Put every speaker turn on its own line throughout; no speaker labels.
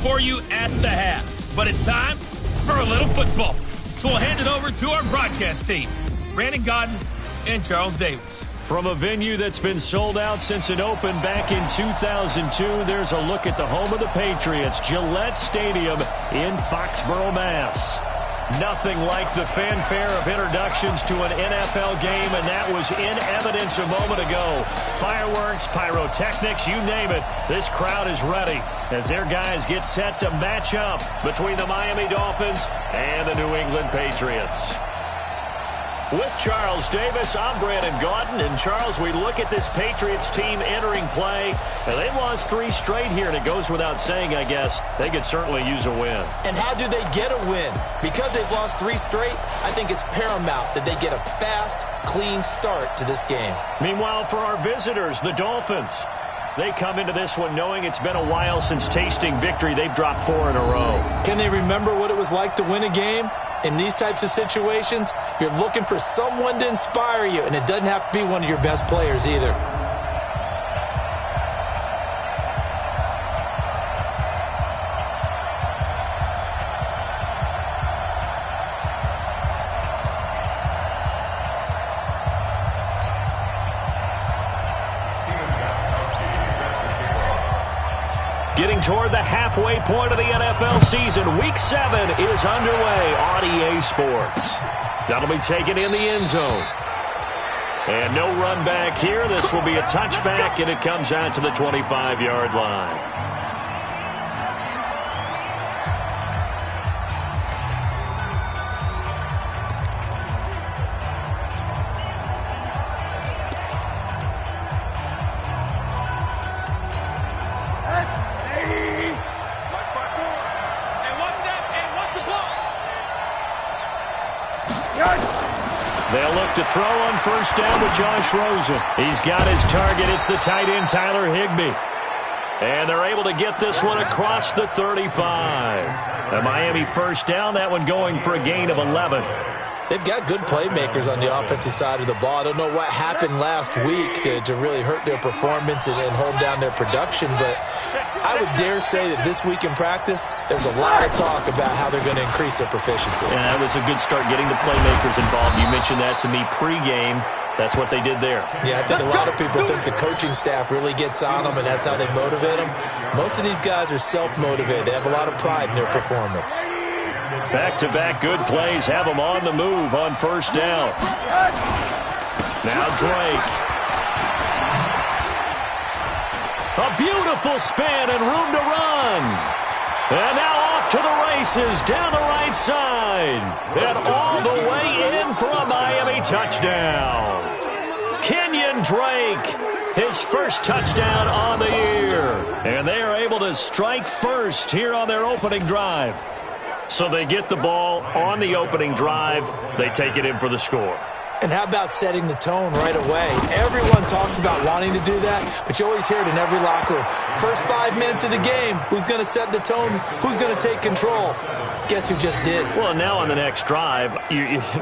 for you at the half. But it's time for a little football. So we'll hand it over to our broadcast team, Brandon Godden and Charles Davis.
From a venue that's been sold out since it opened back in 2002, there's a look at the home of the Patriots, Gillette Stadium in Foxborough, Mass. Nothing like the fanfare of introductions to an NFL game, and that was in evidence a moment ago. Fireworks, pyrotechnics, you name it. This crowd is ready as their guys get set to match up between the Miami Dolphins and the New England Patriots. With Charles Davis, I'm Brandon Godden. And Charles, we look at this Patriots team entering play, and they lost 3 straight here, and it goes without saying, I guess, they could certainly use a win.
And how do they get a win? Because they've lost 3 straight, I think it's paramount that they get a fast, clean start to this game.
Meanwhile, for our visitors, the Dolphins, they come into this one knowing it's been a while since tasting victory. They've dropped 4 in a row.
Can they remember what it was like to win a game? In these types of situations, you're looking for someone to inspire you, and it doesn't have to be one of your best players either.
Getting toward the halfway point of the NFL season, Week 7 is underway on EA Sports. That'll be taken in the end zone. And no run back here. This will be a touchback, and it comes out to the 25-yard line. They'll look to throw on first down with Josh Rosen. He's got his target. It's the tight end, Tyler Higbee. And they're able to get this one across the 35. The Miami first down, that one going for a gain of 11.
They've got good playmakers on the offensive side of the ball. I don't know what happened last week to really hurt their performance and hold down their production, but I would dare say that this week in practice, there's a lot of talk about how they're going to increase their proficiency.
And that was a good start getting the playmakers involved. You mentioned that to me pregame. That's what they did there.
Yeah, I think a lot of people think the coaching staff really gets on them, and that's how they motivate them. Most of these guys are self-motivated. They have a lot of pride in their performance.
Back-to-back good plays have them on the move on first down. Now Drake. A beautiful spin and room to run. And now off to the races down the right side. And all the way in for a Miami touchdown. Kenyon Drake, his first touchdown on the year. And they are able to strike first here on their opening drive. So they get the ball on the opening drive. They take it in for the score.
And how about setting the tone right away? Everyone talks about wanting to do that, but you always hear it in every locker room. First 5 minutes of the game, who's going to set the tone? Who's going to take control? Guess who just did?
Well, now on the next drive,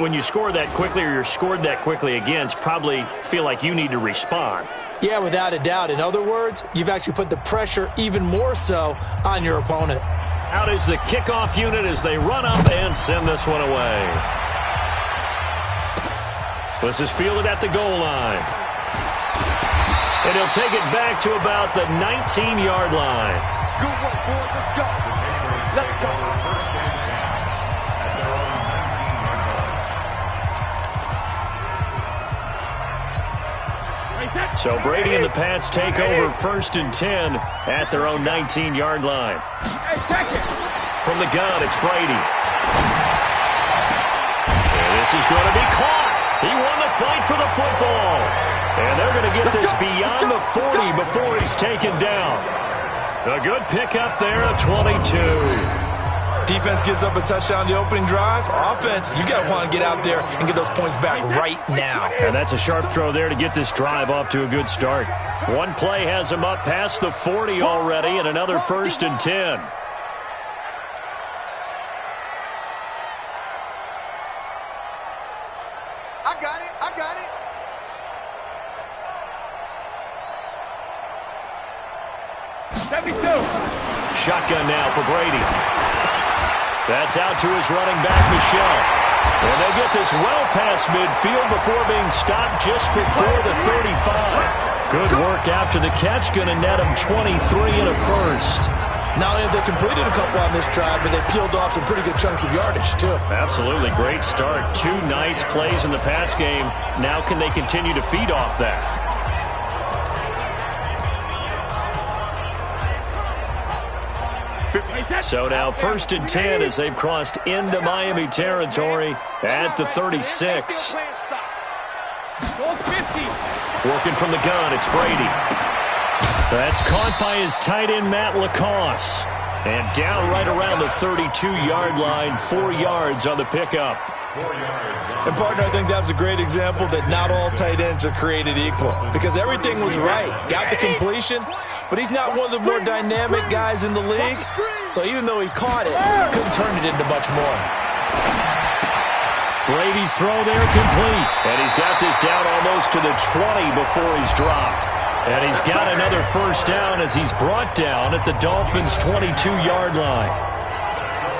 when you score that quickly or you're scored that quickly again, it's probably feel like you need to respond.
Yeah, without a doubt. In other words, you've actually put the pressure even more so on your opponent.
Out is the kickoff unit as they run up and send this one away. This is fielded at the goal line. And he'll take it back to about the 19-yard line.
Good work, boys. Let's go. Let's go.
So Brady and the Pats take over 1st and 10 at their own 19-yard line. From the gun, it's Brady. And this is going to be caught. He won the fight for the football. And they're going to get this beyond the 40 before he's taken down. A good pickup there at 22.
Defense gives up a touchdown the opening drive. Offense, you got to want to get out there and get those points back right now.
And that's a sharp throw there to get this drive off to a good start. One play has him up past the 40 already, and another 1st and 10.
I got it. I got it.
72.
Shotgun now for Brady. That's out to his running back, Michel. And they get this well past midfield before being stopped just before the 35. Good work after the catch. Going to net him 23 and a first.
Not only have they completed a couple on this drive, but they peeled off some pretty good chunks of yardage, too.
Absolutely. Great start. 2 nice plays in the pass game. Now can they continue to feed off that? So now 1st and 10 as they've crossed into Miami territory at the 36. Working from the gun, it's Brady. That's caught by his tight end, Matt LaCosse. And down right around the 32-yard line, 4 yards on the pickup.
And, partner, I think that was a great example that not all tight ends are created equal. Because everything was right. Got the completion, but he's not one of the more dynamic guys in the league. So even though he caught it, he couldn't turn it into much more.
Brady's throw there complete. And he's got this down almost to the 20 before he's dropped. And he's got another first down as he's brought down at the Dolphins' 22-yard line.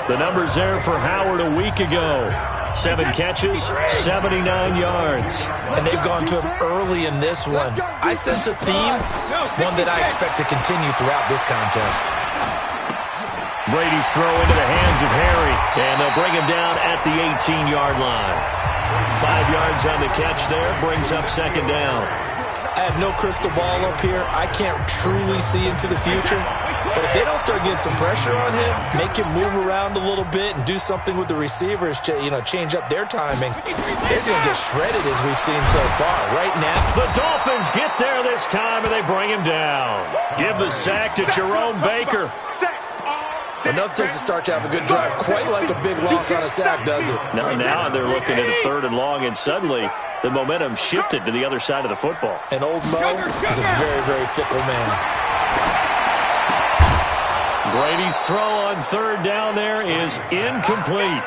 The numbers there for Howard a week ago. 7 catches, 79 yards.
And they've gone to him early in this one. I sense a theme, one that I expect to continue throughout this contest.
Brady's throw into the hands of Harry, and they'll bring him down at the 18-yard line. 5 yards on the catch there, brings up 2nd down.
I have no crystal ball up here. I can't truly see into the future. But if they don't start getting some pressure on him, make him move around a little bit and do something with the receivers, change up their timing, they're going to get shredded as we've seen so far. Right now,
the Dolphins get there this time, and they bring him down. Give the sack to Jerome Baker.
Enough takes a start to have a good drive. Quite like a big loss on a sack, does it?
No, now they're looking at a 3rd and long, and suddenly the momentum shifted to the other side of the football.
And old Mo is a very, very fickle man.
Brady's throw on 3rd down there is incomplete.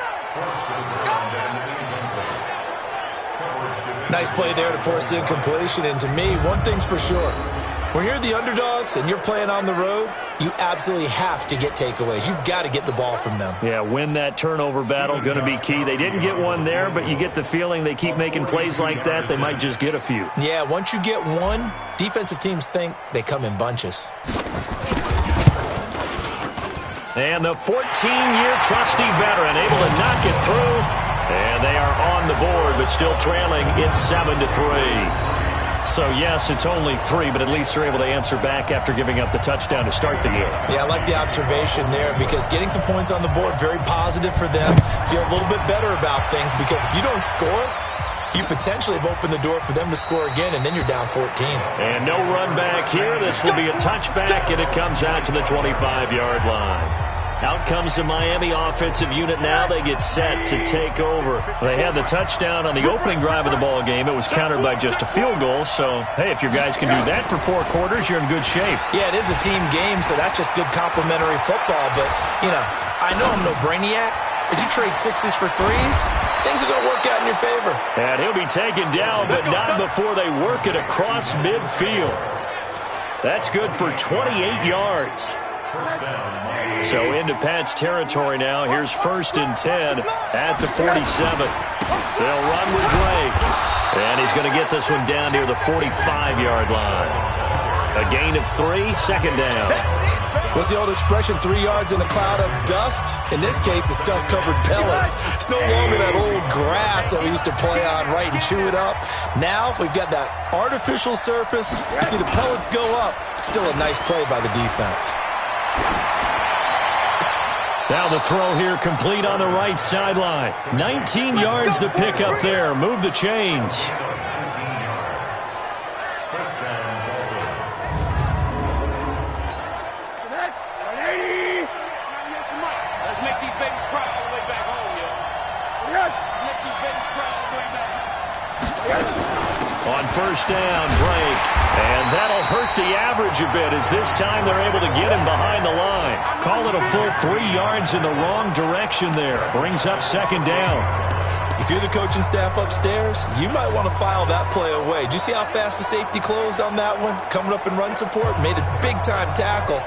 Nice play there to force the incompletion. And to me, one thing's for sure. When you're the underdogs and you're playing on the road, you absolutely have to get takeaways. You've got to get the ball from them.
Yeah, win that turnover battle, going to be key. They didn't get one there, but you get the feeling they keep making plays like that, they might just get a few.
Yeah, once you get one, defensive teams think they come in bunches.
And the 14-year trusty veteran able to knock it through. And they are on the board, but still trailing. It's 7-3. So, yes, it's only 3, but at least they're able to answer back after giving up the touchdown to start the game.
Yeah, I like the observation there because getting some points on the board, very positive for them. Feel a little bit better about things because if you don't score, you potentially have opened the door for them to score again, and then you're down 14.
And no run back here. This will be a touchback, and it comes out to the 25-yard line. Out comes the Miami offensive unit now. They get set to take over. They had the touchdown on the opening drive of the ball game. It was countered by just a field goal. So, hey, if your guys can do that for 4 quarters, you're in good shape.
Yeah, it is a team game, so that's just good complimentary football. But, I know I'm no brainiac. Did you trade 6s for 3s? Things are going to work out in your favor.
And he'll be taken down, but not before they work it across midfield. That's good for 28 yards. So into Pat's territory now. Here's 1st and 10 at the 47. They'll run with Drake. And he's going to get this one down near the 45-yard line. A gain of 3, 2nd down.
What's the old expression, 3 yards in a cloud of dust? In this case, it's dust-covered pellets. It's no longer that old grass that we used to play on, right, and chew it up. Now we've got that artificial surface. You see the pellets go up. Still a nice play by the defense.
Now the throw here complete on the right sideline. 19 yards the pick up there. Move the chains. On 1st down, Drake. And that'll hurt the average a bit as this time they're able to get him behind the line. Call it a full 3 yards in the wrong direction there. Brings up 2nd down.
If you're the coaching staff upstairs, you might want to file that play away. Do you see how fast the safety closed on that one? Coming up in run support, made a big-time tackle.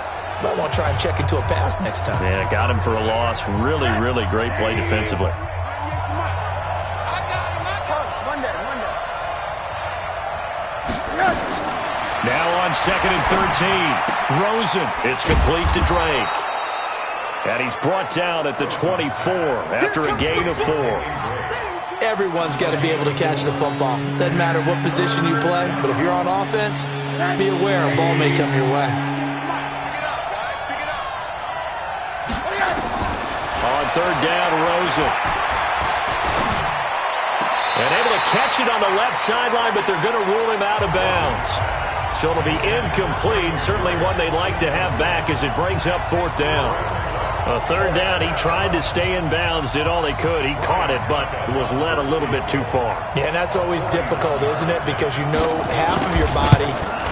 Might want to try and check into a pass next time.
Yeah, got him for a loss. Really, really great play defensively. Now on 2nd and 13. Rosen. It's complete to Drake. And he's brought down at the 24 after a gain of 4.
Everyone's got to be able to catch the football. Doesn't matter what position you play, but if you're on offense, be aware a ball may come your way.
On 3rd down, Rosen. And able to catch it on the left sideline, but they're going to rule him out of bounds. So it'll be incomplete. Certainly one they'd like to have back as it brings up 4th down. 3rd down, he tried to stay in bounds, did all he could. He caught it, but was led a little bit too far.
Yeah, and that's always difficult, isn't it? Because you know half of your body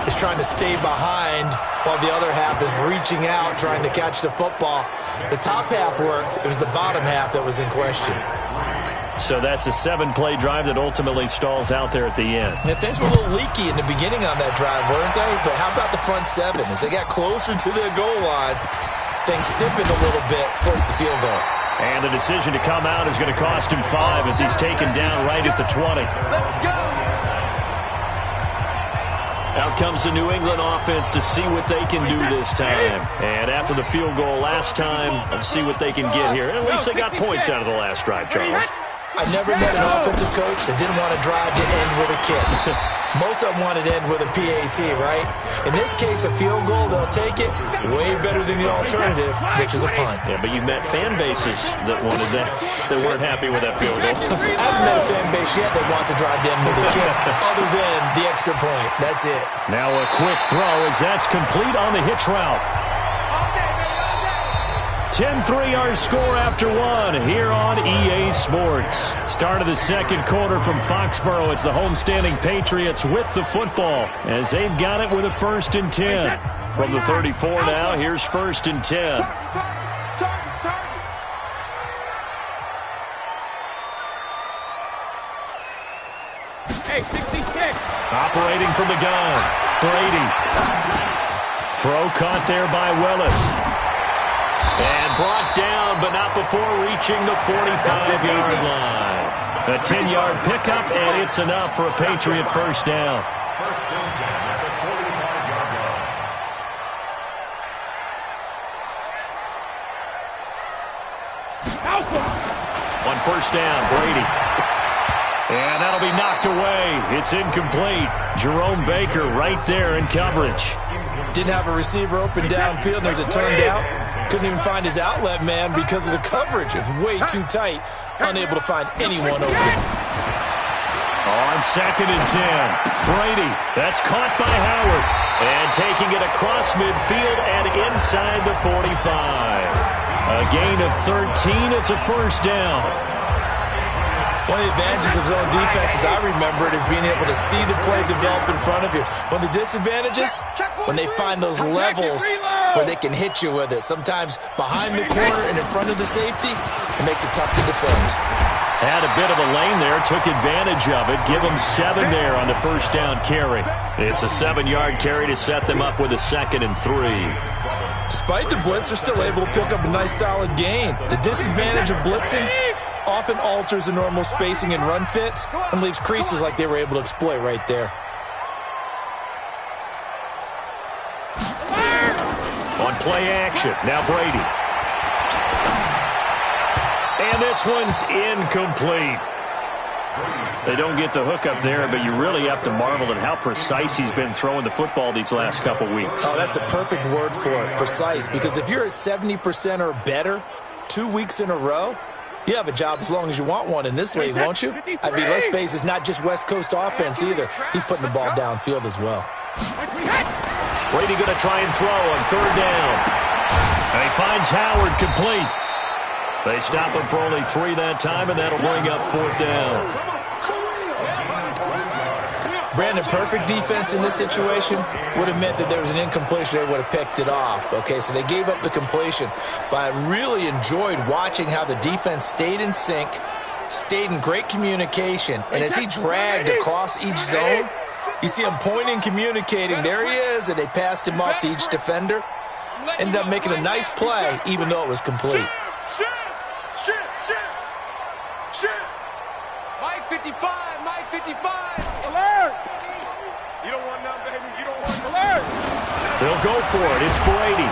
is trying to stay behind while the other half is reaching out, trying to catch the football. The top half worked. It was the bottom half that was in question.
So that's a 7-play drive that ultimately stalls out there at the end.
And things were a little leaky in the beginning on that drive, weren't they? But how about the front 7? As they got closer to the goal line, things stiffened a little bit, forced the field goal.
And the decision to come out is going to cost him 5 as he's taken down right at the 20.
Let's go!
Out comes the New England offense to see what they can do this time. And after the field goal last time, let's see what they can get here. At least they got points out of the last drive, Charles.
I never met an offensive coach that didn't want to drive to end with a kick. Most of them wanted to end with a PAT, right? In this case, a field goal, they'll take it. Way better than the alternative, which is a punt.
Yeah, but you met fan bases that wanted that, that weren't happy with that field goal.
I haven't met a fan base yet that wants to drive to end with a kick, other than the extra point. That's it.
Now a quick throw as that's complete on the hitch route. 10-3 our score after 1 here on EA Sports. Start of the 2nd quarter from Foxborough. It's the homestanding Patriots with the football as they've got it with a 1st and 10. From the 34 now, here's 1st and 10.
Hey, 66.
Operating from the gun, Brady. Throw caught there by Willis. And brought down, but not before reaching the 45-yard line. A 10-yard pickup, and it's enough for a Patriot 1st down. On 1st down, Brady. And that'll be knocked away. It's incomplete. Jerome Baker right there in coverage.
Didn't have a receiver open downfield, and as it turned out, couldn't even find his outlet man because of the coverage. It was way too tight, unable to find anyone open.
On 2nd and 10, Brady. That's caught by Howard. And taking it across midfield and inside the 45. A gain of 13. It's a 1st down.
One of the advantages of zone defense, as I remember it, is being able to see the play develop in front of you. One of the disadvantages, when they find those levels where they can hit you with it. Sometimes behind the corner and in front of the safety, it makes it tough to defend.
Had a bit of a lane there, took advantage of it. Give them 7 there on the 1st down carry. It's a 7-yard carry to set them up with a 2nd and 3.
Despite the blitz, they're still able to pick up a nice solid gain. The disadvantage of blitzing often alters the normal spacing and run fits and leaves creases like they were able to exploit right there.
On play action, now Brady. And this one's incomplete. They don't get the hook up there, but you really have to marvel at how precise he's been throwing the football these last couple weeks.
Oh, that's the perfect word for it, precise. Because if you're at 70% or better 2 weeks in a row, you have a job as long as you want one in this league, won't you? I mean, let's face it, it's not just West Coast offense either. He's putting the ball downfield as well.
Brady going to try and throw on 3rd down. And he finds Howard complete. They stop him for only 3 that time, and that'll bring up 4th down.
Brandon, perfect defense in this situation would have meant that there was an incompletion. They would have picked it off. Okay, so they gave up the completion. But I really enjoyed watching how the defense stayed in sync, stayed in great communication. And as he dragged across each zone, you see him pointing, communicating. There he is, and they passed him off to each defender. Ended up making a nice play, even though it was complete.
Mike 55, Mike 55. Alert! You don't want none, baby. You don't want alert.
They'll go for it. It's Brady.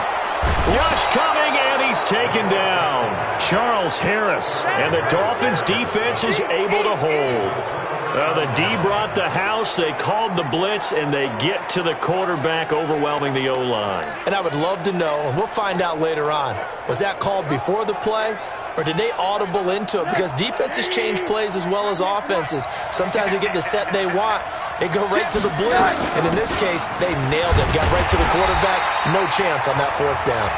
Rush coming, and he's taken down. Charles Harris, and the Dolphins' defense is able to hold. The D brought the house. They called the blitz, and they get to the quarterback, overwhelming the O-line.
And I would love to know, and we'll find out later on, was that called before the play, or did they audible into it? Because defenses change plays as well as offenses. Sometimes they get the set they want. They go right to the blitz, and in this case, they nailed it. Got right to the quarterback. No chance on that fourth down.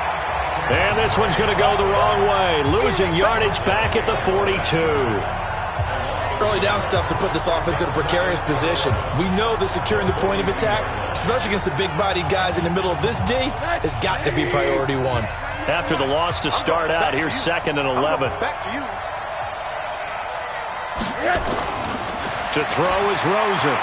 And this one's going to go the wrong way. Losing yardage back at the 42.
Early down stuff to put this offense in a precarious position. We know that securing the point of attack, especially against the big-bodied guys in the middle of this D, has got to be priority one.
After the loss to start out, here's 2nd and 11.
Back to you.
To throw is Rosen.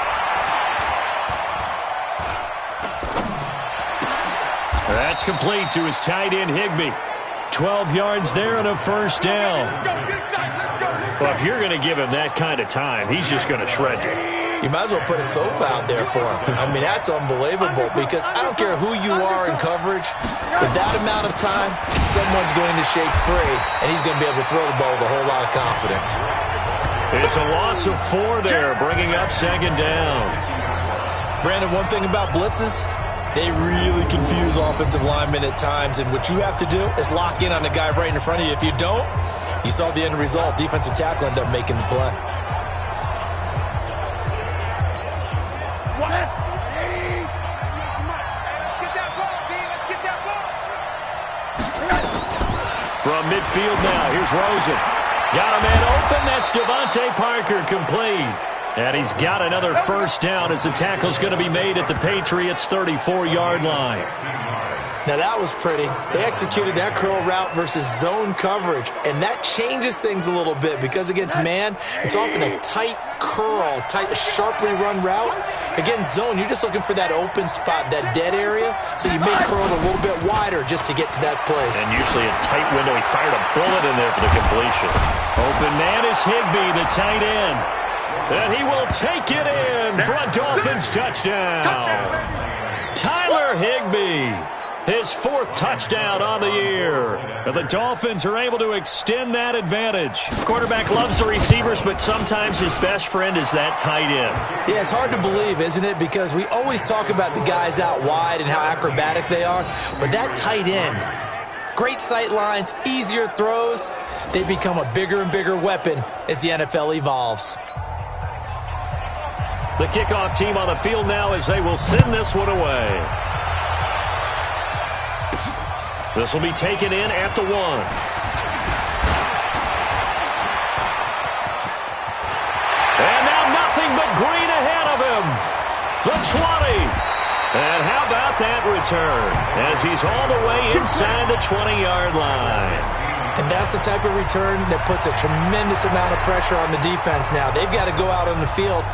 That's complete to his tight end, Higbee. 12 yards there and a first down. Well, if you're going to give him that kind of time, he's just going to shred you.
You might as well put a sofa out there for him. I mean, that's unbelievable because I don't care who you are in coverage. With that amount of time, someone's going to shake free, and he's going to be able to throw the ball with a whole lot of confidence.
It's a loss of 4 there, bringing up 2nd down.
Brandon, one thing about blitzes, they really confuse offensive linemen at times, and what you have to do is lock in on the guy right in front of you. If you don't, you saw the end result. Defensive tackle ended up making the play.
From midfield now, here's Rosen. Got a man open. That's Devontae Parker, complete. And he's got another first down as the tackle's going to be made at the Patriots' 34-yard line.
Now that was pretty. They executed that curl route versus zone coverage, and that changes things a little bit because against man, it's often a tight curl, tight, sharply run route. Against zone, you're just looking for that open spot, that dead area, so you may curl it a little bit wider just to get to that place.
And usually a tight window. He fired a bullet in there for the completion. Open man is Higbee, the tight end. And he will take it in for a Dolphins touchdown. Tyler Higbee, his 4th touchdown on the year. And the Dolphins are able to extend that advantage. Quarterback loves the receivers, but sometimes his best friend is that tight end.
Yeah, it's hard to believe, isn't it? Because we always talk about the guys out wide and how acrobatic they are. But that tight end, great sight lines, easier throws, they become a bigger and bigger weapon as the NFL evolves.
The kickoff team on the field now as they will send this one away. This will be taken in at the 1. And now nothing but green ahead of him. The 20. And how about that return as he's all the way inside the 20-yard line.
And that's the type of return that puts a tremendous amount of pressure on the defense now. They've got to go out on the field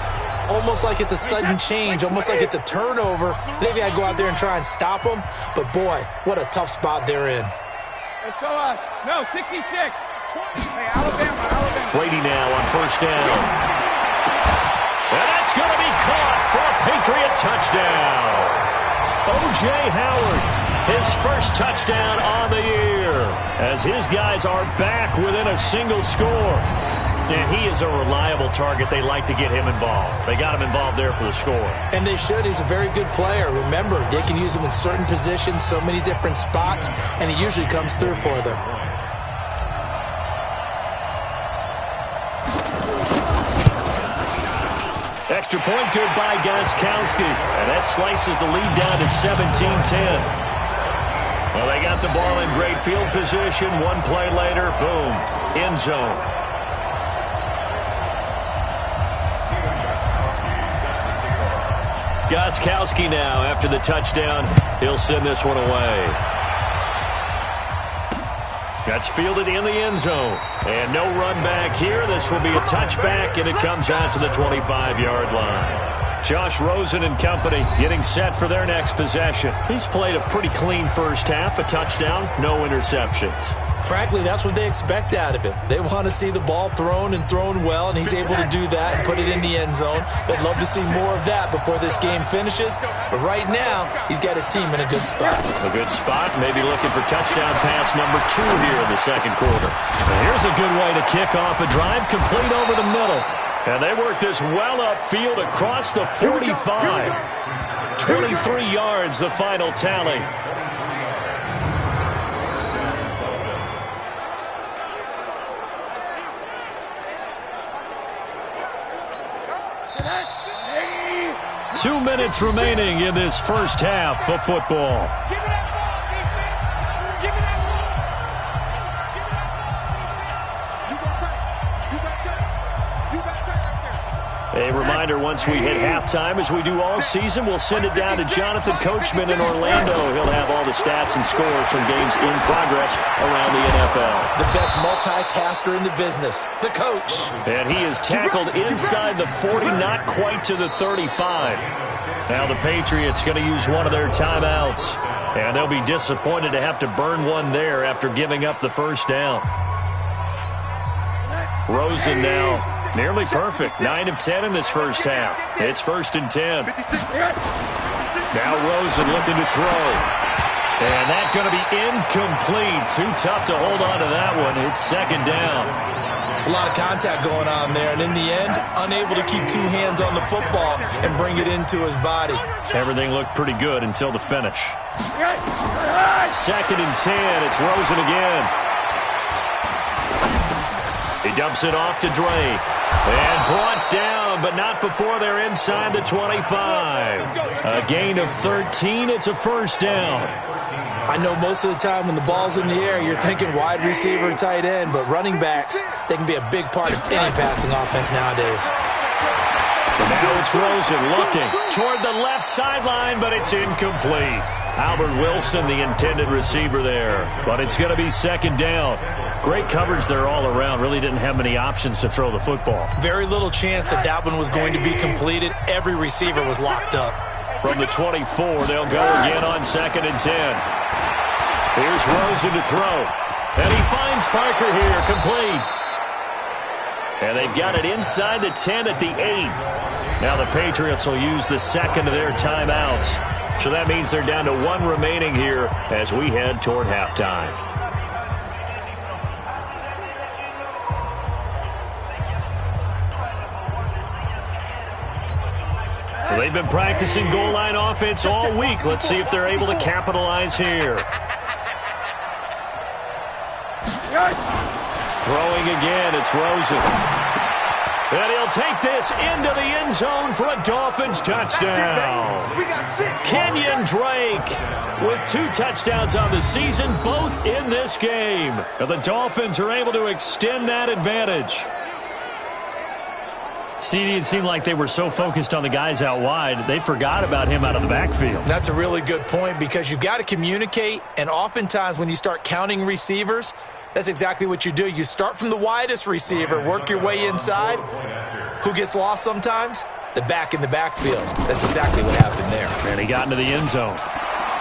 almost like it's a sudden change, almost like it's a turnover. Maybe I go out there and try and stop them, but boy, what a tough spot they're in.
Let's go up. No, 66. 20. Hey, Alabama.
Brady now on first down. And that's going to be caught for a Patriot touchdown. O.J. Howard, his first touchdown on the year, as his guys are back within a single score. And he is a reliable target. They like to get him involved. They got him involved there for the score.
And they should. He's a very good player. Remember, they can use him in certain positions, so many different spots, and he usually comes through for them.
Extra point good by Gostkowski. And that slices the lead down to 17-10. Well, they got the ball in great field position. One play later, boom, end zone. Gostkowski now, after the touchdown, he'll send this one away. That's fielded in the end zone. And no run back here. This will be a touchback, and it comes out to the 25-yard line. Josh Rosen and company getting set for their next possession. He's played a pretty clean first half, a touchdown, no interceptions.
Frankly, that's what they expect out of him. They want to see the ball thrown and thrown well, and he's able to do that and put it in the end zone. They'd love to see more of that before this game finishes. But right now, he's got his team in a good spot.
A good spot, maybe looking for touchdown pass number 2 here in the second quarter. And here's a good way to kick off a drive, complete over the middle. And they work this well upfield across the 45. 23 yards, the final tally. Two minutes remaining in this first half of football. A reminder, once we hit halftime, as we do all season, we'll send it down to Jonathan Coachman in Orlando. He'll have all the stats and scores from games in progress around the NFL.
The best multitasker in the business, the coach.
And he is tackled inside the 40, not quite to the 35. Now the Patriots going to use one of their timeouts. And they'll be disappointed to have to burn one there after giving up the first down. Rosen now nearly perfect. 9 of 10 in this first half. It's 1st and 10. Now Rosen looking to throw. And that's going to be incomplete. Too tough to hold on to that one. It's 2nd down.
It's a lot of contact going on there. And in the end, unable to keep 2 hands on the football and bring it into his body.
Everything looked pretty good until the finish. 2nd and 10. It's Rosen again. He dumps it off to Drake. And brought down, but not before they're inside the 25. A gain of 13. It's a 1st down.
I know most of the time when the ball's in the air, you're thinking wide receiver, tight end, but running backs, they can be a big part of any passing offense nowadays.
And now it's Rosen looking toward the left sideline, but it's incomplete. Albert Wilson, the intended receiver there. But it's going to be 2nd down. Great coverage there all around. Really didn't have many options to throw the football.
Very little chance that that one was going to be completed. Every receiver was locked up.
From the 24, they'll go again on 2nd and 10. Here's Rosen to throw. And he finds Parker here, complete. And they've got it inside the 10 at the 8. Now the Patriots will use the 2nd of their timeouts. So that means they're down to 1 remaining here as we head toward halftime. Well, they've been practicing goal line offense all week. Let's see if they're able to capitalize here. Throwing again, it's Rosen. And he'll take this into the end zone for a Dolphins touchdown. Kenyon Drake with 2 touchdowns on the season, both in this game. And the Dolphins are able to extend that advantage. CD, it seemed like they were so focused on the guys out wide, they forgot about him out of the backfield.
That's a really good point because you've got to communicate, and oftentimes when you start counting receivers, that's exactly what you do. You start from the widest receiver, work your way inside. Who gets lost sometimes? The back in the backfield. That's exactly what happened there.
And he got into the end zone.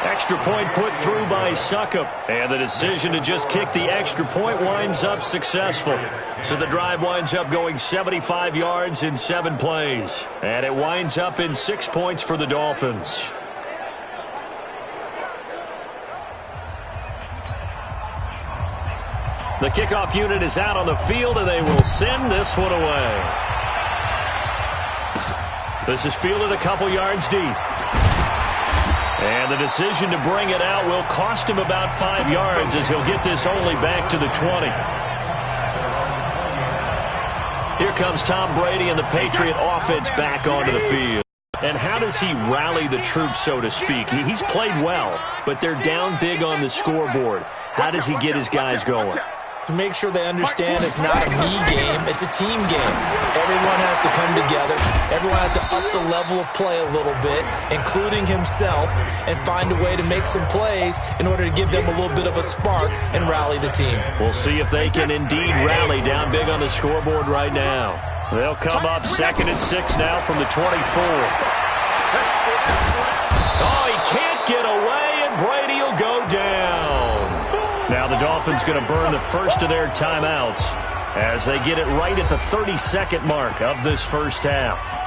Extra point put through by Suckup. And the decision to just kick the extra point winds up successful. So the drive winds up going 75 yards in 7 plays. And it winds up in 6 points for the Dolphins. The kickoff unit is out on the field, and they will send this one away. This is fielded a couple yards deep. And the decision to bring it out will cost him about 5 yards as he'll get this only back to the 20. Here comes Tom Brady and the Patriot offense back onto the field. And how does he rally the troops, so to speak? He's played well, but they're down big on the scoreboard. How does he get his guys going?
To make sure they understand it's not a me game, it's a team game. Everyone has to come together. Everyone has to up the level of play a little bit, including himself, and find a way to make some plays in order to give them a little bit of a spark and rally the team.
We'll see if they can indeed rally down big on the scoreboard right now. They'll come up 2nd and 6 now from the 24. Oh, he can't get away, and Brady will go down. Now the Dolphins going to burn the first of their timeouts as they get it right at the 32nd mark of this first half.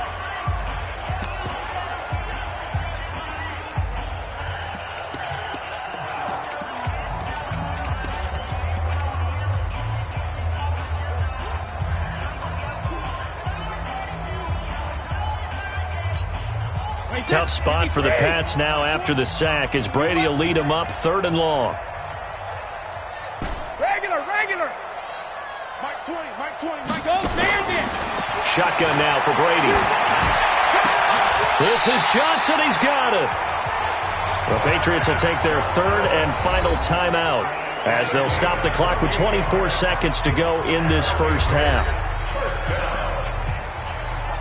Tough spot for the Pats now after the sack as Brady will lead them up 3rd and long.
Regular. Mike 20, Mike goes there then.
Shotgun now for Brady. This is Johnson. He's got it. The Patriots will take their 3rd and final timeout as they'll stop the clock with 24 seconds to go in this first half.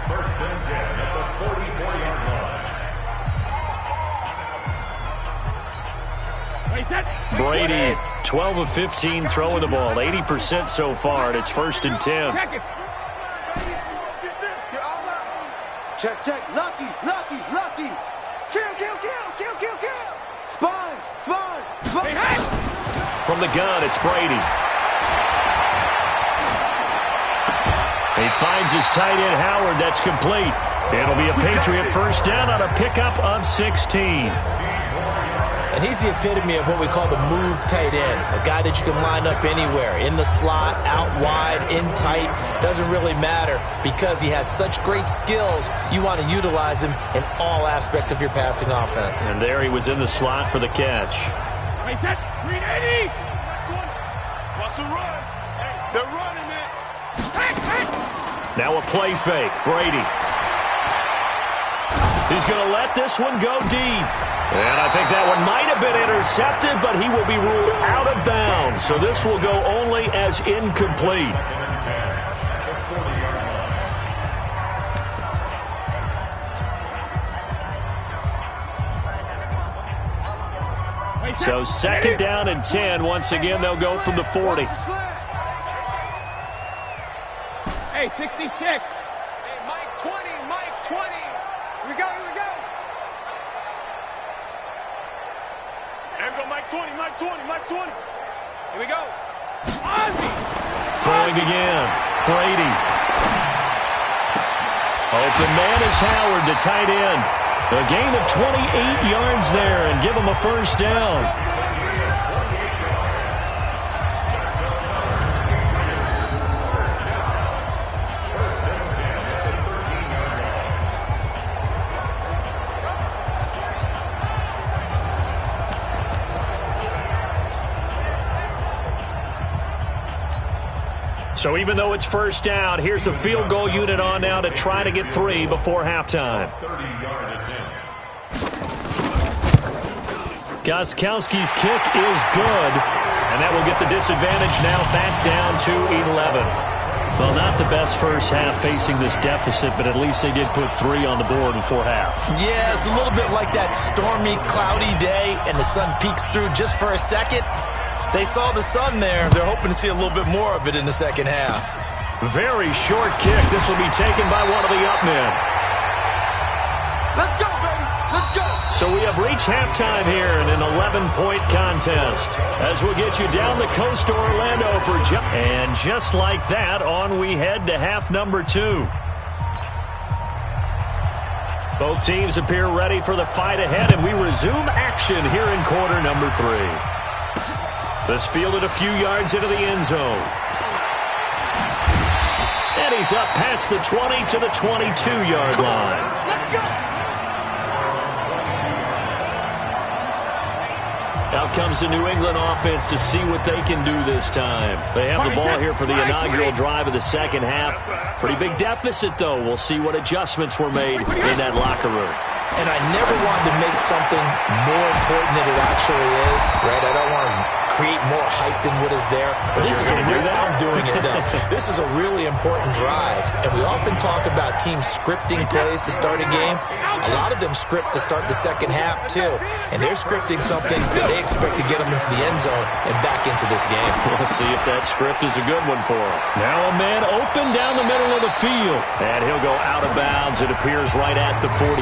First and 10 at the 44-yard line.
Brady, 12 of 15 throwing the ball, 80% so far, and it's 1st and 10.
Check. Lucky. Kill. Sponge. Hey.
From the gun, it's Brady. He finds his tight end, Howard. That's complete. It'll be a Patriot first down on a pickup of 16.
And he's the epitome of what we call the move tight end, a guy that you can line up anywhere, in the slot, out wide, in tight, doesn't really matter because he has such great skills. You want to utilize him in all aspects of your passing offense.
And there he was in the slot for the catch.
380. Watch the run. They're running it.
Now a play fake. Brady. He's going to let this one go deep. And I think that one might have been intercepted, but he will be ruled out of bounds. So this will go only as incomplete. So 2nd down and 10. Once again, they'll go from the 40.
Hey, 66. Hey, Mike 20. Here we go. There we go, Mike 20. Here we go.
Throwing again. Brady. Open man is Howard, the tight end. A gain of 28 yards there and give him a first down. So even though it's first down, here's the field goal unit on now to try to get 3 before halftime. Gostkowski's kick is good, and that will get the disadvantage now back down to 11. Well, not the best first half facing this deficit, but at least they did put 3 on the board before half.
Yeah, it's a little bit like that stormy, cloudy day, and the sun peeks through just for a second. They saw the sun there. They're hoping to see a little bit more of it in the second half.
Very short kick. This will be taken by one of the up men.
Let's go, baby. Let's go.
So we have reached halftime here in an 11-point contest as we'll get you down the coast to Orlando for and just like that, on we head to half number 2. Both teams appear ready for the fight ahead, and we resume action here in quarter number 3. This fielded a few yards into the end zone. And he's up past the 20 to the 22-yard line.
Let's go.
Out comes the New England offense to see what they can do this time. They have the ball here for the inaugural drive of the second half. Pretty big deficit, though. We'll see what adjustments were made in that locker room.
And I never wanted to make something more important than it actually is, right? I don't want to create more hype than what is there. But this is I'm doing it, though. This is a really important drive, and we often talk about teams scripting plays to start a game. A lot of them script to start the second half, too, and they're scripting something that they expect to get them into the end zone and back into this game.
We'll see if that script is a good one for him. Now a man open down the middle of the field, and he'll go out of bounds. It appears right at the 45.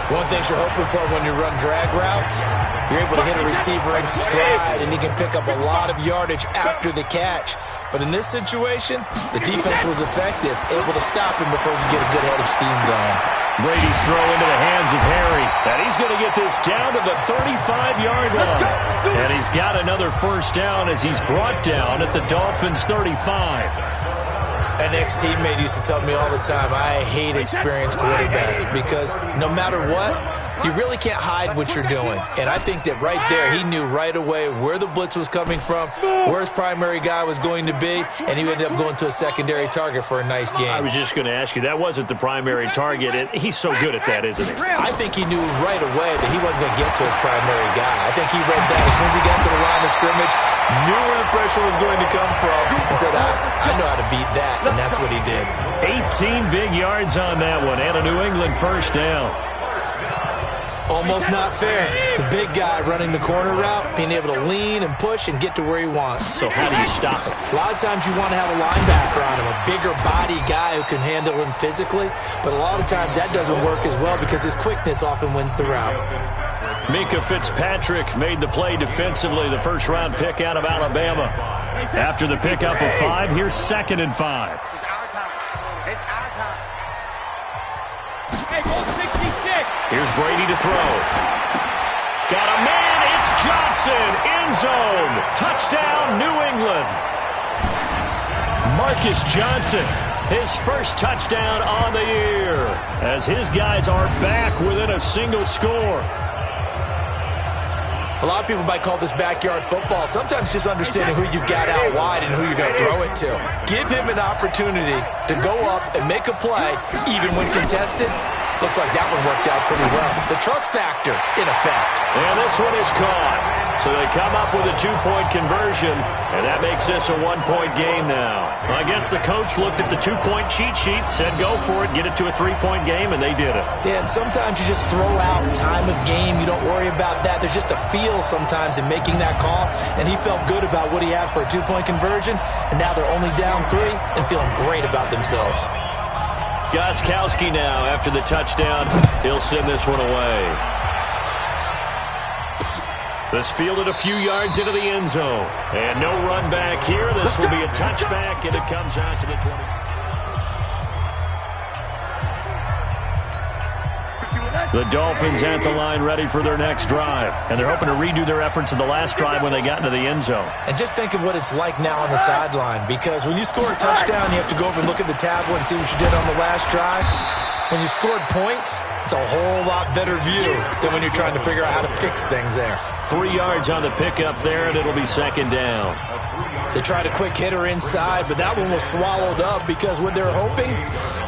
One thing you're hoping for when you run drag routes, you're able to hit a receiver in stride, and he can pick up a lot of yardage after the catch. But in this situation, the defense was effective, able to stop him before he could get a good head of steam going.
Brady's throw into the hands of Harry, and he's going to get this down to the 35-yard line. And he's got another first down as he's brought down at the Dolphins' 35.
An ex-teammate used to tell me all the time, I hate experienced quarterbacks because no matter what, you really can't hide what you're doing. And I think that right there, he knew right away where the blitz was coming from, where his primary guy was going to be, and he ended up going to a secondary target for a nice game.
I was just going to ask you, that wasn't the primary target. He's so good at that, isn't he?
I think he knew right away that he wasn't going to get to his primary guy. I think he read that as soon as he got to the line of scrimmage, knew where the pressure was going to come from, and said, I know how to beat that, and that's what he did.
18 big yards on that one, and a New England first down.
Almost not fair. The big guy running the corner route, being able to lean and push and get to where he wants.
So how do you stop him?
A lot of times you want to have a linebacker on him, a bigger body guy who can handle him physically, but a lot of times that doesn't work as well because his quickness often wins the route.
Minkah Fitzpatrick made the play defensively, the first-round pick out of Alabama. After the pickup of 5, here's 2nd and 5.
It's our time. It's our time.
Hey, go 66.
Here's Brady to throw. Got a man, it's Johnson, end zone. Touchdown, New England. Marcus Johnson, his first touchdown on the year, as his guys are back within a single score.
A lot of people might call this backyard football. Sometimes just understanding who you've got out wide and who you're going to throw it to. Give him an opportunity to go up and make a play, even when contested. Looks like that one worked out pretty well. The trust factor, in effect.
And this one is caught. So they come up with a 2-point conversion, and that makes this a 1-point game now. I guess the coach looked at the 2-point cheat sheet, said go for it, get it to a 3-point game, and they did it.
Yeah, and sometimes you just throw out time of game. You don't worry about that. There's just a feel sometimes in making that call, and he felt good about what he had for a 2-point conversion, and now they're only down 3 and feeling great about themselves.
Gostkowski now, after the touchdown, he'll send this one away. This fielded a few yards into the end zone. And no run back here. This will be a touchback, and it comes out to the 20. The Dolphins at the line ready for their next drive. And they're hoping to redo their efforts in the last drive when they got into the end zone.
And just think of what it's like now on the sideline, because when you score a touchdown, you have to go over and look at the tablet and see what you did on the last drive. When you scored points, it's a whole lot better view than when you're trying to figure out how to fix things there.
3 yards on the pickup there, and it'll be 2nd down.
They tried a quick hitter inside, but that one was swallowed up because what they're hoping,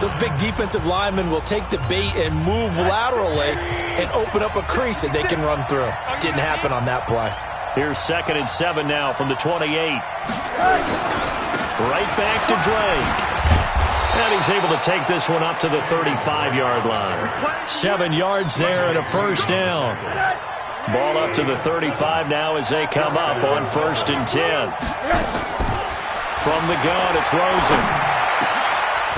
those big defensive linemen will take the bait and move laterally and open up a crease that they can run through. Didn't happen on that play.
Here's 2nd and 7 now from the 28. Right back to Drake. And he's able to take this one up to the 35-yard line. 7 yards there and a first down. Ball up to the 35 now as they come up on 1st and 10. From the gun, it's Rosen.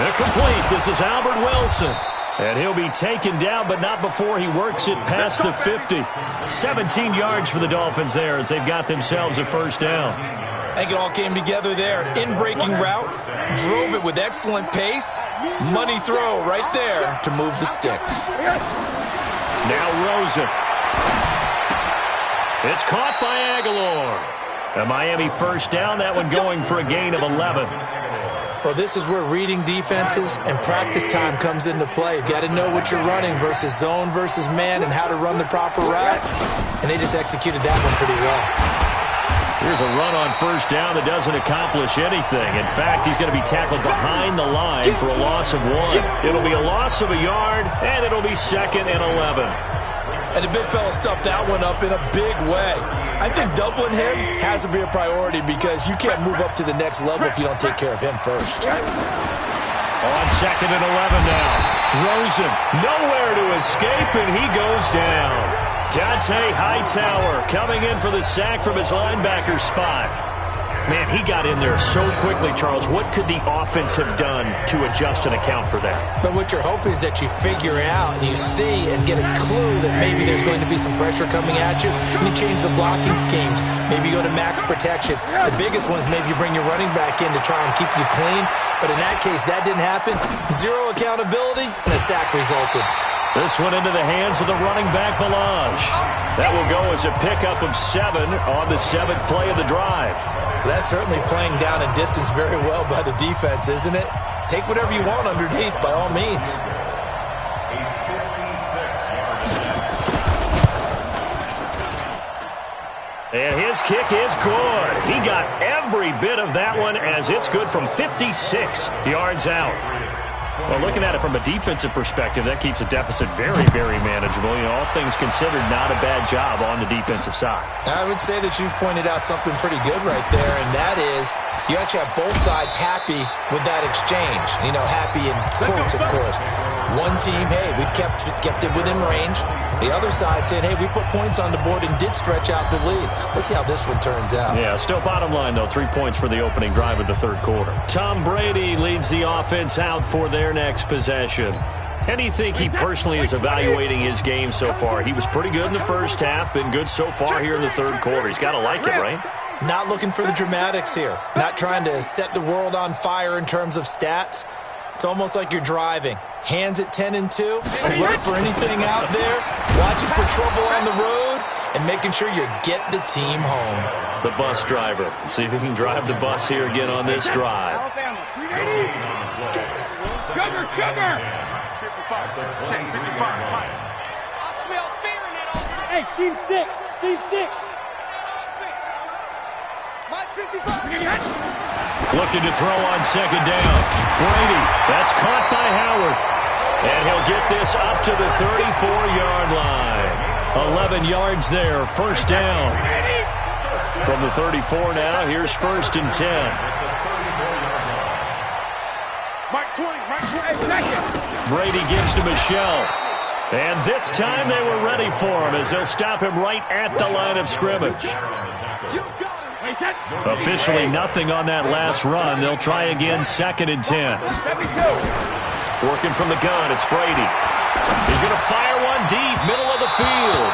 Incomplete. This is Albert Wilson. And he'll be taken down, but not before he works it past the 50. 17 yards for the Dolphins there as they've got themselves a first down.
I think it all came together there. In-breaking route, drove it with excellent pace. Money throw right there to move the sticks.
Now Rosen. It's caught by Aguilar. A Miami first down, that one going for a gain of 11.
Well, this is where reading defenses and practice time comes into play. You've got to know what you're running versus zone versus man and how to run the proper route. And they just executed that one pretty well.
Here's a run on first down that doesn't accomplish anything. In fact, he's going to be tackled behind the line for a loss of 1. It'll be a loss of a yard, and it'll be 2nd and 11.
And the big fella stuffed that one up in a big way. I think doubling him has to be a priority because you can't move up to the next level if you don't take care of him first.
On 2nd and 11 now. Rosen nowhere to escape, and he goes down. Dante Hightower coming in for the sack from his linebacker spot. Man, he got in there so quickly, Charles. What could the offense have done to adjust and account for that?
But what you're hoping is that you figure it out and you see and get a clue that maybe there's going to be some pressure coming at you, and you change the blocking schemes. Maybe you go to max protection. The biggest one is maybe you bring your running back in to try and keep you clean. But in that case, that didn't happen. Zero accountability, and a sack resulted.
This one into the hands of the running back, Melange. That will go as a pickup of 7 on the 7th play of the drive.
That's certainly playing down a distance very well by the defense, isn't it? Take whatever you want underneath, by all means.
And his kick is good. He got every bit of that one as it's good from 56 yards out. Well, looking at it from a defensive perspective, that keeps a deficit very, very manageable. You know, all things considered, not a bad job on the defensive side.
I would say that you've pointed out something pretty good right there, and that is you actually have both sides happy with that exchange. You know, happy in quotes, of course. One team, hey, we've kept it within range. The other side saying, hey, we put points on the board and did stretch out the lead. Let's see how this one turns out.
Yeah, still bottom line, though, 3 points for the opening drive of the third quarter. Tom Brady leads the offense out for their next possession. How do you think he personally is evaluating his game so far? He was pretty good in the first half, been good so far here in the third quarter. He's got to like it, right?
Not looking for the dramatics here. Not trying to set the world on fire in terms of stats. It's almost like you're driving. Hands at 10 and 2. Alert for anything out there. Watching for trouble on the road. And making sure you get the team home.
The bus driver. See if he can drive the bus here again on this drive.
Cover, cover!
55. Check 55. Mike.
I smell fear in that offense. Hey, team 6. Team 6.
Mike 55.
Looking to throw on second down. Brady, that's caught by Howard. And he'll get this up to the 34-yard line. 11 yards there, first down. From the 34 now, here's 1st and 10.
Mike 20. Mike 20.
Brady gives to Michelle. And this time they were ready for him as they'll stop him right at the line of scrimmage. Officially nothing on that last run. They'll try again, 2nd and 10. Working from the gun, it's Brady. He's going to fire one deep, middle of the field.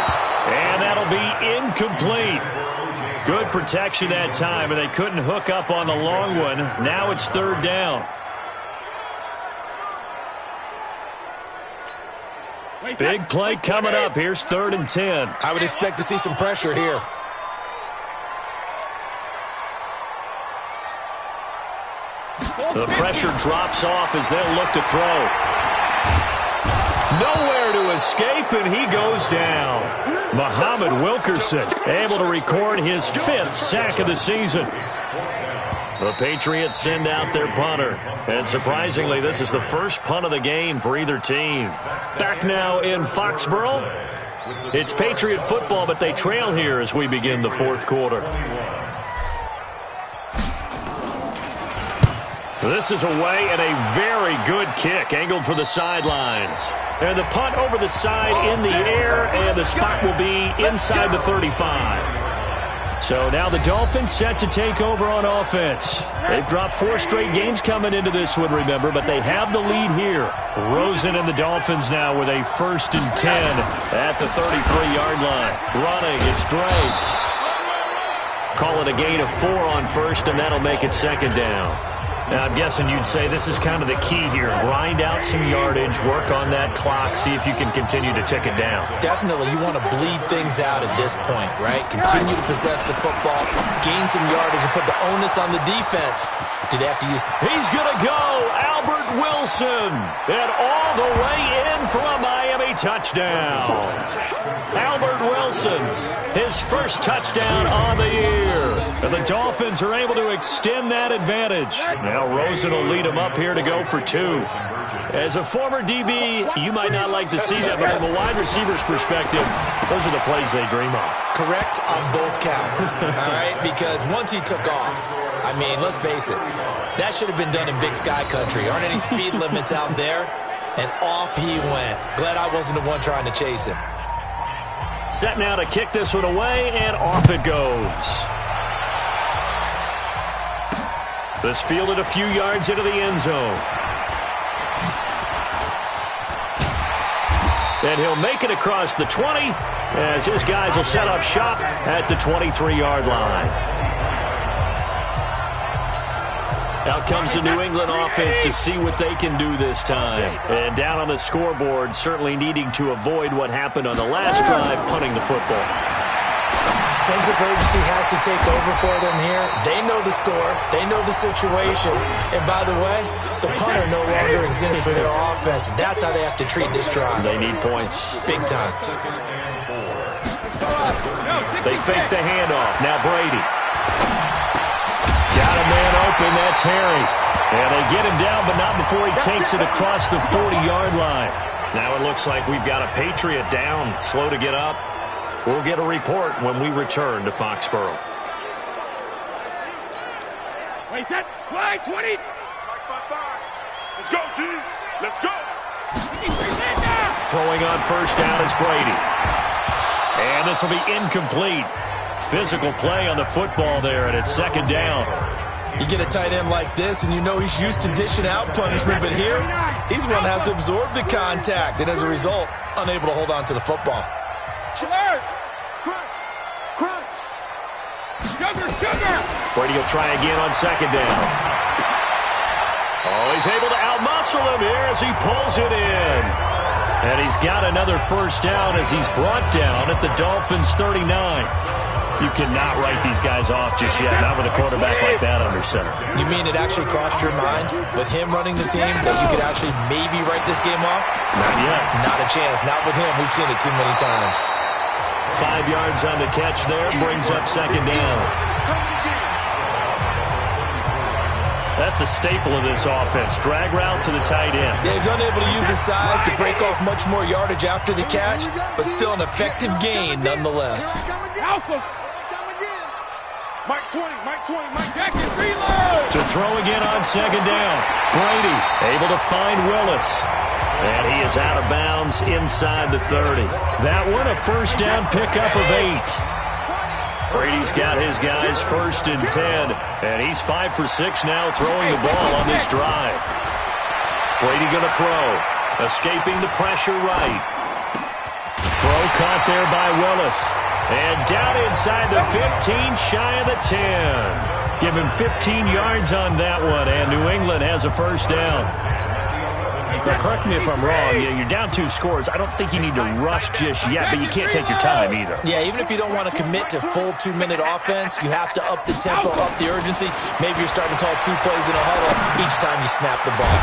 And that'll be incomplete. Good protection that time, and they couldn't hook up on the long one. Now it's 3rd down. Big play coming up. Here's 3rd and 10.
I would expect to see some pressure here.
The pressure drops off as they'll look to throw. Nowhere to escape, and he goes down. Muhammad Wilkerson able to record his 5th sack of the season. The Patriots send out their punter. And surprisingly, this is the first punt of the game for either team. Back now in Foxborough. It's Patriot football, but they trail here as we begin the 4th quarter. This is away and a very good kick, angled for the sidelines. And the punt over the side in the air, and the spot will be inside the 35. So now the Dolphins set to take over on offense. They've dropped 4 straight games coming into this one, remember, but they have the lead here. Rosen and the Dolphins now with a 1st and 10 at the 33-yard line. Running, it's Drake. Call it a gain of 4 on 1st, and that'll make it 2nd down. Now, I'm guessing you'd say this is kind of the key here. Grind out some yardage, work on that clock, see if you can continue to tick it down.
Definitely, you want to bleed things out at this point, right? Continue to possess the football, gain some yardage, and put the onus on the defense. Do they have to use...
He's going to go, Albert Wilson, and all the way in for a Miami touchdown. Albert Wilson, his first touchdown on the year. And the Dolphins are able to extend that advantage. Now Rosen will lead them up here to go for 2. As a former DB, you might not like to see that, but from a wide receiver's perspective, those are the plays they dream of.
Correct on both counts, all right? Because once he took off, I mean, let's face it, that should have been done in Big Sky Country. Aren't any speed limits out there? And off he went. Glad I wasn't the one trying to chase him.
Set now to kick this one away, and off it goes. This fielded a few yards into the end zone. And he'll make it across the 20 as his guys will set up shop at the 23-yard line. Out comes the New England offense to see what they can do this time. And down on the scoreboard, certainly needing to avoid what happened on the last drive, punting the football.
Sense of urgency has to take over for them here. They know the score. They know the situation. And by the way, the punter no longer exists for their offense. That's how they have to treat this drive.
They need points.
Big time.
They fake the handoff. Now Brady. Got a man open. That's Harry. And they get him down, but not before he takes it across the 40-yard line. Now it looks like we've got a Patriot down. Slow to get up. We'll get a report when we return to Foxborough.
Wait, set, fly, 20.
Let's go, D. Let's go.
Throwing on first down is Brady. And this will be incomplete. Physical play on the football there, and it's second down.
You get a tight end like this, and you know he's used to dishing out punishment, but here, he's one that has to absorb the contact, and as a result, unable to hold on to the football.
Alert! Crunch! Crunch! Sugar!
Brady will try again on second down. Oh, he's able to outmuscle him here as he pulls it in. And he's got another first down as he's brought down at the Dolphins' 39. You cannot write these guys off just yet, not with a quarterback like that under center.
You mean it actually crossed your mind with him running the team that you could actually maybe write this game off?
Not yet.
Not a chance. Not with him. We've seen it too many times.
5 yards on the catch there, brings up second down. That's a staple of this offense. Drag route to the tight end.
Yeah, he's unable to use his size to break off much more yardage after the catch, but still an effective gain nonetheless.
Mike 20, Mike Jackson, reload!
To throw again on second down. Brady able to find Willis. And he is out of bounds inside the 30. That one a first down pickup of 8. Brady's got his guys first and 10. And he's 5 for 6 now throwing the ball on this drive. Brady going to throw. Escaping the pressure right. Throw caught there by Willis. And down inside the 15, shy of the 10. Give him 15 yards on that one, and New England has a first down. Now, correct me if I'm wrong. You're down 2 scores. I don't think you need to rush just yet, but you can't take your time either.
Yeah, even if you don't want to commit to full 2-minute offense, you have to up the tempo, up the urgency. Maybe you're starting to call 2 plays in a huddle each time you snap the ball.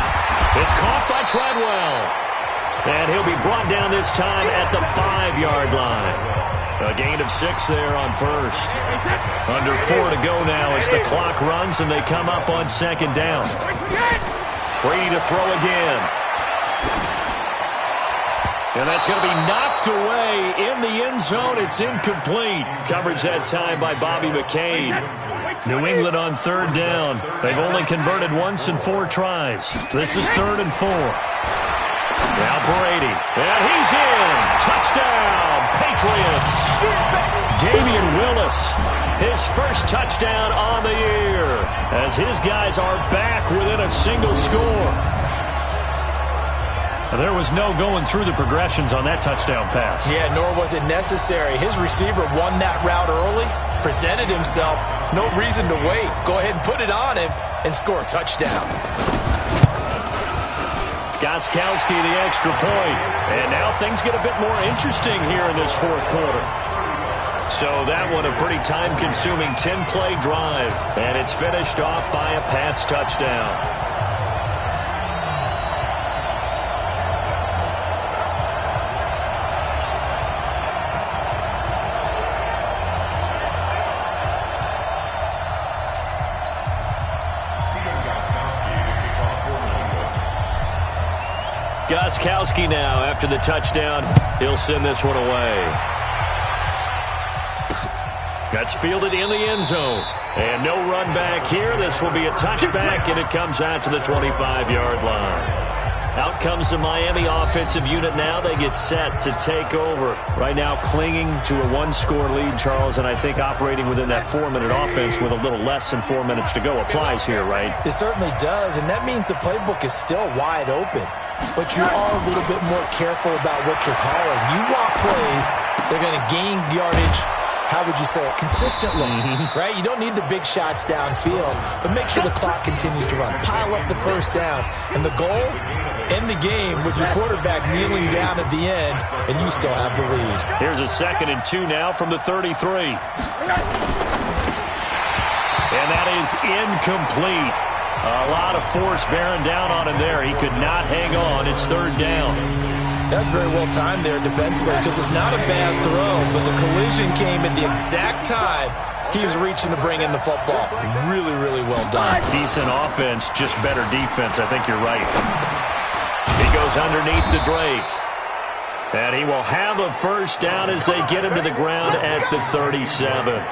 It's caught by Treadwell. And he'll be brought down this time at the 5-yard line. A gain of 6 there on first. Under 4 to go now as the clock runs and they come up on second down. Brady to throw again. And that's going to be knocked away in the end zone. It's incomplete. Coverage that time by Bobby McCain. New England on third down. They've only converted once in 4 tries. This is 3rd and 4. Now Brady, and he's in. Touchdown, Patriots. Damian Willis, his first touchdown on the year, as his guys are back within a single score. And there was no going through the progressions on that touchdown pass.
Yeah, nor was it necessary. His receiver won that route early, presented himself. No reason to wait. Go ahead and put it on him and score a touchdown.
Gostkowski the extra point. And now things get a bit more interesting here in this 4th quarter. So that one a pretty time-consuming 10-play drive. And it's finished off by a Pats touchdown. Gostkowski now, after the touchdown, he'll send this one away. That's fielded in the end zone. And no run back here. This will be a touchback, and it comes out to the 25-yard line. Out comes the Miami offensive unit now. They get set to take over. Right now clinging to a one-score lead, Charles, and I think operating within that 4-minute offense with a little less than 4 minutes to go applies here, right?
It certainly does, and that means the playbook is still wide open. But you are a little bit more careful about what you're calling. You want plays, they're going to gain yardage, how would you say it, consistently, right? You don't need the big shots downfield, but make sure the clock continues to run. Pile up the first downs. And the goal, end the game with your quarterback kneeling down at the end, and you still have the lead.
Here's a 2nd and 2 now from the 33. And that is incomplete. A lot of force bearing down on him there. He could not hang on. It's 3rd down.
That's very well timed there defensively because it's not a bad throw, but the collision came at the exact time he was reaching to bring in the football. Really, really well done.
Decent offense, just better defense. I think you're right. He goes underneath to Drake. And he will have a first down as they get him to the ground at the 37.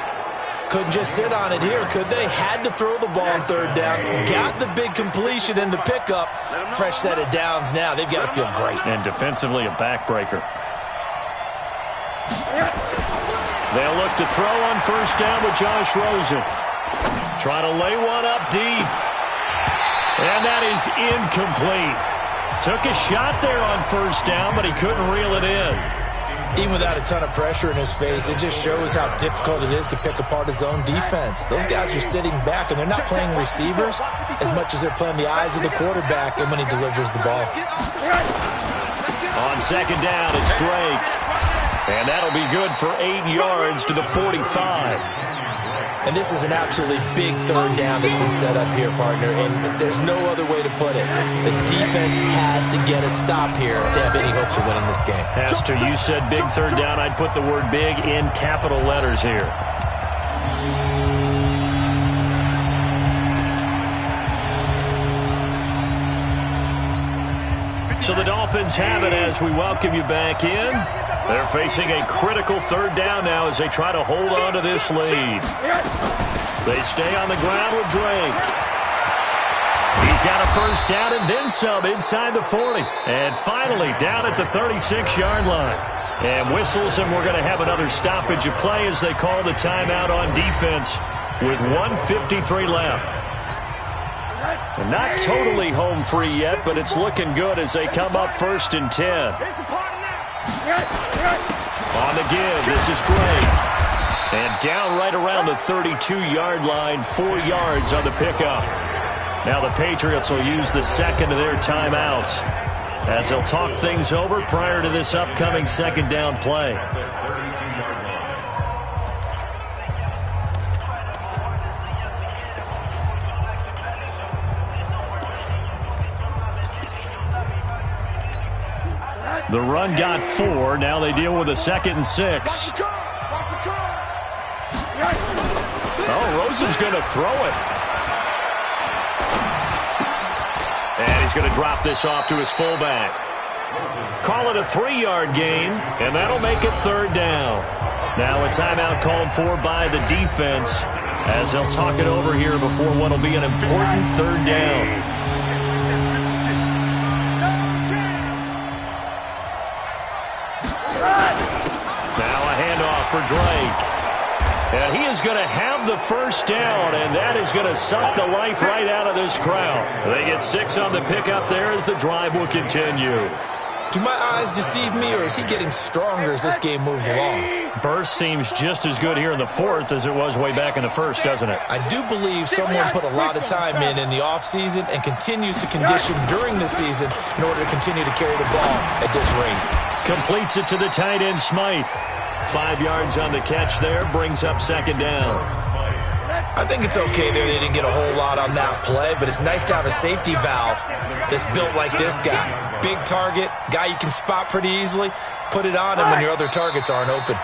Couldn't just sit on it here, could they? Had to throw the ball on 3rd down. Got the big completion in the pickup. Fresh set of downs now. They've got to feel great.
And defensively, a backbreaker. They'll look to throw on 1st down with Josh Rosen. Trying to lay one up deep. And that is incomplete. Took a shot there on 1st down, but he couldn't reel it in.
Even without a ton of pressure in his face, it just shows how difficult it is to pick apart his own defense. Those guys are sitting back, and they're not playing receivers as much as they're playing the eyes of the quarterback and when he delivers the ball.
On 2nd down, it's Drake. And that'll be good for 8 yards to the 45.
And this is an absolutely big 3rd down that's been set up here, partner, and there's no other way to put it. The defense has to get a stop here if they have any hopes of winning this game.
Has to. You said big 3rd down. I'd put the word big in capital letters here. So the Dolphins have it as we welcome you back in. They're facing a critical 3rd down now as they try to hold on to this lead. They stay on the ground with Drake. He's got a first down and then some inside the 40. And finally down at the 36-yard line. And whistles, and we're going to have another stoppage of play as they call the timeout on defense with 1:53 left. And not totally home free yet, but it's looking good as they come up 1st and 10. On the give, this is Drake. And down right around the 32-yard line, 4 yards on the pickup. Now the Patriots will use the 2nd of their timeouts as they'll talk things over prior to this upcoming 2nd down play. The run got 4. Now they deal with a 2nd and 6. Oh, Rosen's going to throw it. And he's going to drop this off to his fullback. Call it a 3-yard gain, and that'll make it 3rd down. Now a timeout called for by the defense as they'll talk it over here before what will be an important 3rd down. For Drake. And he is going to have the first down, and that is going to suck the life right out of this crowd. They get 6 on the pickup there as the drive will continue.
Do my eyes deceive me, or is he getting stronger as this game moves along?
Burst seems just as good here in the 4th as it was way back in the 1st, doesn't it?
I do believe someone put a lot of time in the offseason and continues to condition during the season in order to continue to carry the ball at this rate.
Completes it to the tight end, Smythe. 5 yards on the catch there, brings up 2nd down.
I think it's okay there. They didn't get a whole lot on that play, but it's nice to have a safety valve that's built like this guy. Big target, guy you can spot pretty easily. Put it on him when your other targets aren't open.